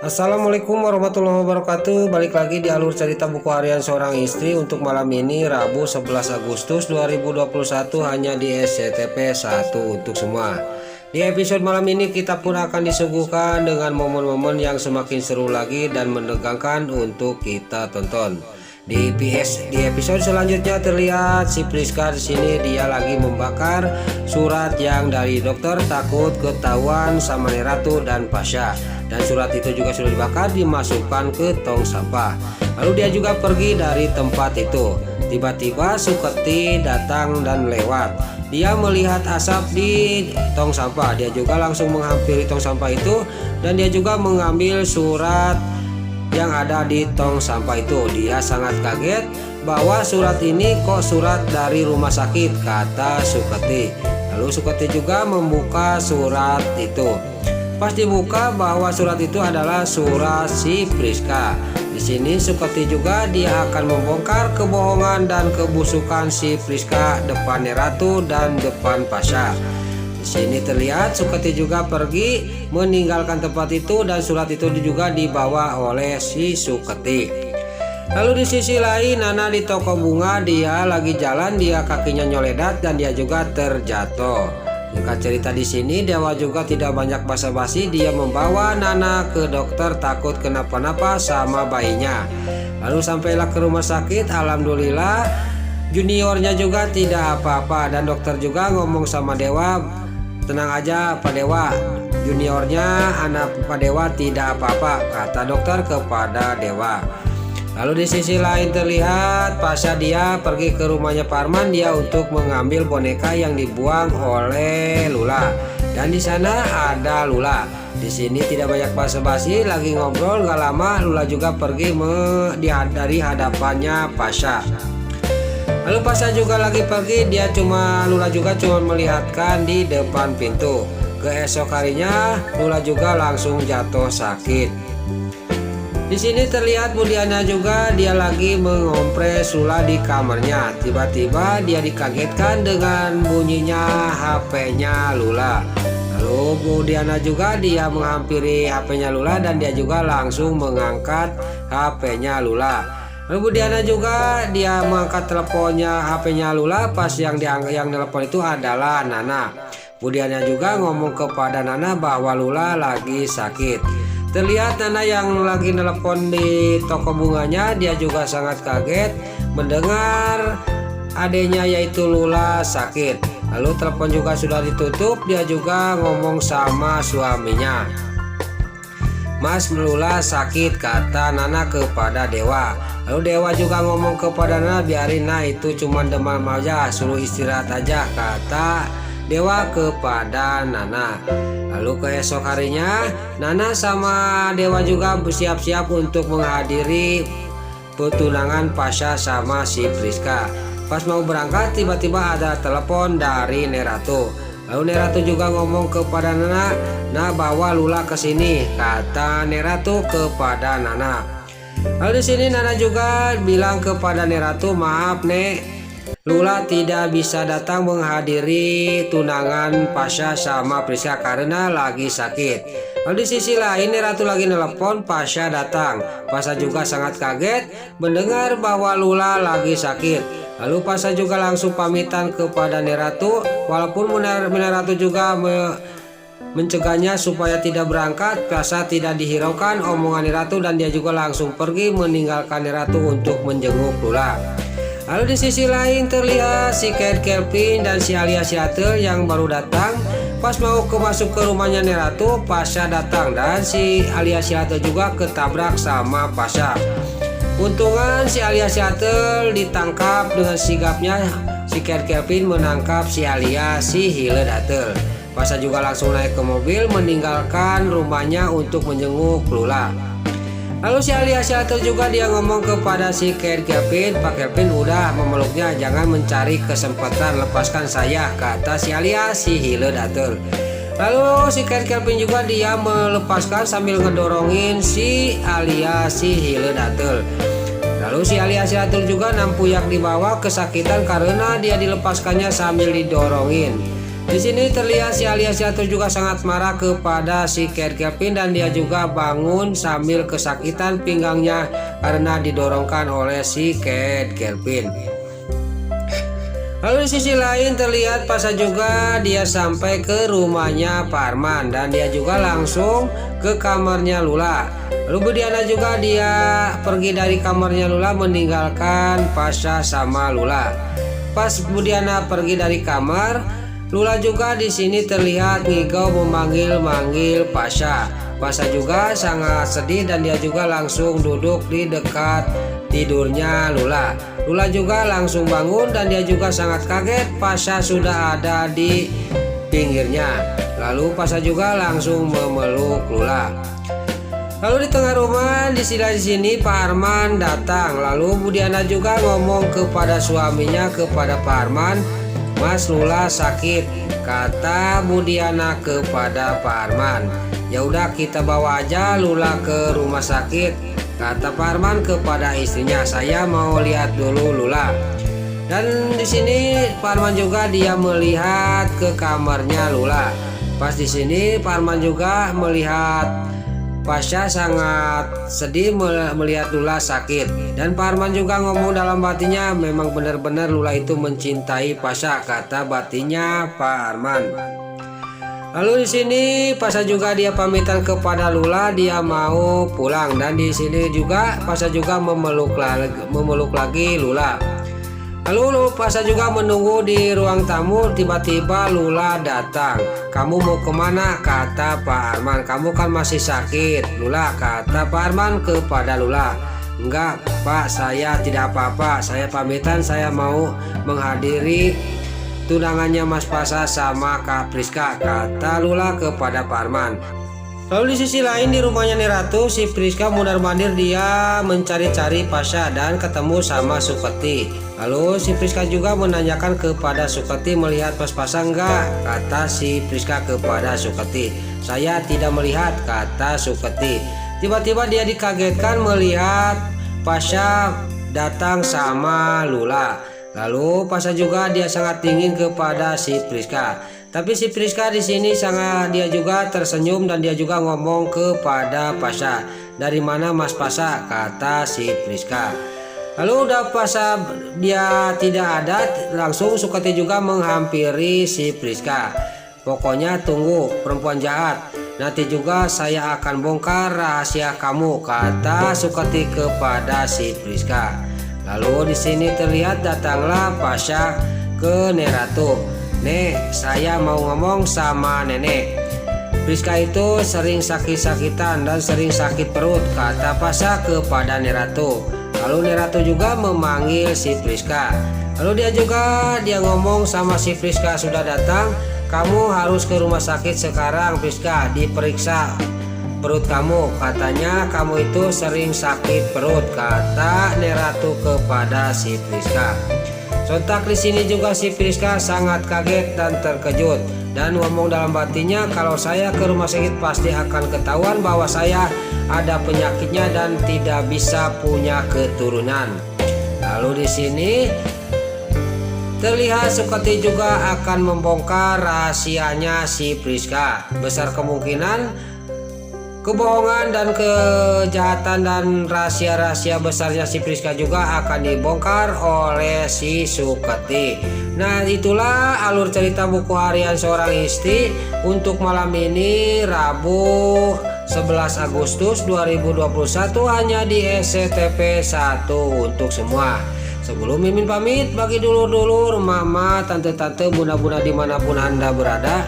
Assalamualaikum warahmatullahi wabarakatuh. Balik lagi di alur cerita buku harian seorang istri untuk malam ini Rabu 11 Agustus 2021 hanya di SCTP 1 untuk semua. Di episode malam ini kita pun akan disuguhkan dengan momen-momen yang semakin seru lagi dan menegangkan untuk kita tonton. Di episode selanjutnya terlihat si Priska di sini dia lagi membakar surat yang dari dokter takut ketahuan sama Neratu dan Pasha. Dan surat itu juga sudah dibakar dimasukkan ke tong sampah. Lalu dia juga pergi dari tempat itu. Tiba-tiba Suketi datang dan lewat. Dia melihat asap di tong sampah. Dia juga langsung menghampiri tong sampah itu dan dia juga mengambil surat yang ada di tong sampah itu. Dia sangat kaget bahwa surat ini kok surat dari rumah sakit, kata Suketi. Lalu Suketi juga membuka surat itu. Pas dibuka bahwa surat itu adalah surat si Priska. Di sini Suketi juga dia akan membongkar kebohongan dan kebusukan si Priska depan Neratu dan depan Pasha. Di sini terlihat Suketi juga pergi meninggalkan tempat itu dan surat itu juga dibawa oleh si Suketi. Lalu di sisi lain Nana di toko bunga dia lagi jalan, dia kakinya nyoledat dan dia juga terjatuh. Singkat cerita di sini Dewa juga tidak banyak basa-basi, dia membawa Nana ke dokter takut kenapa-napa sama bayinya. Lalu sampailah ke rumah sakit, alhamdulillah juniornya juga tidak apa-apa dan dokter juga ngomong sama Dewa, tenang aja Pak Dewa, juniornya anak Pak Dewa tidak apa-apa, kata dokter kepada Dewa. Lalu di sisi lain terlihat Pasha dia pergi ke rumahnya Parman dia untuk mengambil boneka yang dibuang oleh Lula. Dan di sana ada Lula. Di sini tidak banyak basa-basi, lagi ngobrol gak lama Lula juga pergi dari hadapannya Pasha. Lalu Pasha juga lagi pergi, Lula juga cuma melihatkan di depan pintu. Keesok harinya Lula juga langsung jatuh sakit. Di sini terlihat Budiana juga dia lagi mengompres Lula di kamarnya. Tiba-tiba dia dikagetkan dengan bunyinya HP-nya Lula. Lalu Budiana juga dia menghampiri HP-nya Lula dan dia juga langsung mengangkat HP-nya Lula. Lalu Budiana juga dia mengangkat teleponnya HP-nya Lula, pas yang telepon itu adalah Nana. Budiana juga ngomong kepada Nana bahwa Lula lagi sakit. Terlihat Nana yang lagi nelpon di toko bunganya dia juga sangat kaget mendengar adanya yaitu Lula sakit. Lalu telepon juga sudah ditutup, dia juga ngomong sama suaminya. Mas, Lula sakit, kata Nana kepada Dewa. Lalu Dewa juga ngomong kepada Nana, biarin nah itu cuma demam aja, suruh istirahat aja, kata Dewa kepada Nana. Lalu keesok harinya Nana sama Dewa juga bersiap-siap untuk menghadiri petunangan Pasha sama si Priska. Pas mau berangkat tiba-tiba ada telepon dari Neratu. Lalu Neratu juga ngomong kepada Nana, nah bawa Lula ke sini, kata Neratu kepada Nana. Lalu di sini Nana juga bilang kepada Neratu, maaf Nek, Lula tidak bisa datang menghadiri tunangan Pasha sama Priska karena lagi sakit. Lalu di sisi lain Neratu lagi nelpon, Pasha datang. Pasha juga sangat kaget mendengar bahwa Lula lagi sakit. Lalu Pasha juga langsung pamitan kepada Neratu, walaupun Neratu juga mencegahnya supaya tidak berangkat. Pasha tidak dihiraukan omongan Neratu dan dia juga langsung pergi meninggalkan Neratu untuk menjenguk Lula. Lalu di sisi lain terlihat si Kate Kelvin dan si Alia Seattle yang baru datang. Pas mau masuk ke rumahnya Neratu, Pasha datang dan si Alia Seattle juga ketabrak sama Pasha. Untungan si Alia Seattle ditangkap dengan sigapnya. Si Kate Kelvin menangkap si Alia si Hiledatel. Pasha juga langsung naik ke mobil meninggalkan rumahnya untuk menjenguk Lula. Lalu si Alia Seattle juga dia ngomong kepada si Kate Kelvin, Pak Kelvin udah memeluknya, jangan mencari kesempatan, lepaskan saya, kata si Alia si Hiledatel. Lalu si Kate Kelvin juga dia melepaskan sambil ngedorongin si Alia si Hiledatel. Lalu si Alia Seattle juga nampuyak di bawah kesakitan karena dia dilepaskannya sambil didorongin. Di sini terlihat si Alyasya itu juga sangat marah kepada si Kate Kelvin dan dia juga bangun sambil kesakitan pinggangnya karena didorongkan oleh si Kate Kelvin. Lalu di sisi lain terlihat Pasha juga dia sampai ke rumahnya Pak Arman dan dia juga langsung ke kamarnya Lula. Lalu Bu Diana juga dia pergi dari kamarnya Lula meninggalkan Pasha sama Lula. Pas Bu Diana pergi dari kamar, Lula juga di sini terlihat ngigau memanggil-manggil Pasha. Pasha juga sangat sedih dan dia juga langsung duduk di dekat tidurnya Lula. Lula juga langsung bangun dan dia juga sangat kaget Pasha sudah ada di pinggirnya. Lalu Pasha juga langsung memeluk Lula. Lalu di tengah rumah di sini Pak Arman datang. Lalu Bu Diana juga ngomong kepada suaminya, kepada Pak Arman, "Mas, Lula sakit," kata Bu Diana kepada Pak Arman. "Ya udah kita bawa aja Lula ke rumah sakit," kata Pak Arman kepada istrinya. "Saya mau lihat dulu Lula." Dan di sini Pak Arman juga dia melihat ke kamarnya Lula. Pas di sini Pak Arman juga melihat Pasha sangat sedih melihat Lula sakit. Dan Pak Arman juga ngomong dalam batinnya, memang benar-benar Lula itu mencintai Pasha, kata batinnya Pak Arman. Lalu di sini Pasha juga dia pamitan kepada Lula, dia mau pulang. Dan di sini juga Pasha juga memeluk lagi Lula. Lalu Pasha juga menunggu di ruang tamu. Tiba-tiba Lula datang. "Kamu mau kemana?" kata Pak Arman. "Kamu kan masih sakit Lula," kata Pak Arman kepada Lula. "Enggak Pak, saya tidak apa-apa. Saya pamitan, saya mau menghadiri tunangannya Mas Pasha sama Kak Priska," kata Lula kepada Pak Arman. Lalu di sisi lain di rumahnya Neratu, si Priska mundar-mandir dia mencari-cari Pasha dan ketemu sama Suketi. Lalu si Priska juga menanyakan kepada Suketi, "Melihat Mas Pasha enggak?" kata si Priska kepada Suketi. "Saya tidak melihat," kata Suketi. Tiba-tiba dia dikagetkan melihat Pasha datang sama Lula. Lalu Pasha juga dia sangat dingin kepada si Priska. Tapi si Priska di sini dia juga tersenyum dan dia juga ngomong kepada Pasha, "Dari mana Mas Pasha?" kata si Priska. Lalu udah Pasha dia tidak ada, langsung Suketi juga menghampiri si Priska. "Pokoknya tunggu perempuan jahat, nanti juga saya akan bongkar rahasia kamu," kata Suketi kepada si Priska. Lalu di sini terlihat datanglah Pasha ke Neratu. "Nek, saya mau ngomong sama nenek. Priska itu sering sakit-sakitan dan sering sakit perut," kata Pasha kepada Neratu. Lalu Neratu juga memanggil si Priska. Lalu dia ngomong sama si Priska, "Sudah datang, kamu harus ke rumah sakit sekarang Priska, diperiksa perut kamu. Katanya kamu itu sering sakit perut," kata Neratu kepada si Priska. Sontak di sini juga si Priska sangat kaget dan terkejut dan ngomong dalam batinnya, "Kalau saya ke rumah sakit pasti akan ketahuan bahwa saya ada penyakitnya dan tidak bisa punya keturunan." Lalu di sini terlihat Suketi juga akan membongkar rahasianya si Priska. Besar kemungkinan kebohongan dan kejahatan dan rahasia-rahasia besarnya si Priska juga akan dibongkar oleh si Suketi. Nah, itulah alur cerita buku harian seorang istri untuk malam ini Rabu 11 Agustus 2021 hanya di SCTP 1 untuk semua. Sebelum Mimin pamit, bagi dulur-dulur, mama, tante-tante, bunda-bunda dimanapun Anda berada,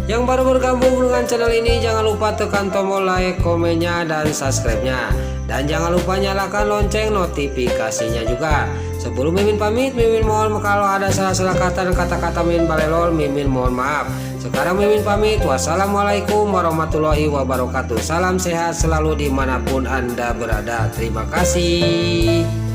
yang baru bergabung dengan channel ini, jangan lupa tekan tombol like, komennya, dan subscribe-nya. Dan jangan lupa nyalakan lonceng notifikasinya juga. Sebelum Mimin pamit, Mimin mohon kalau ada salah-salah kata dan kata-kata Mimin balelol, Mimin mohon maaf. Sekarang Mimin pamit. Wassalamualaikum warahmatullahi wabarakatuh. Salam sehat selalu dimanapun Anda berada. Terima kasih.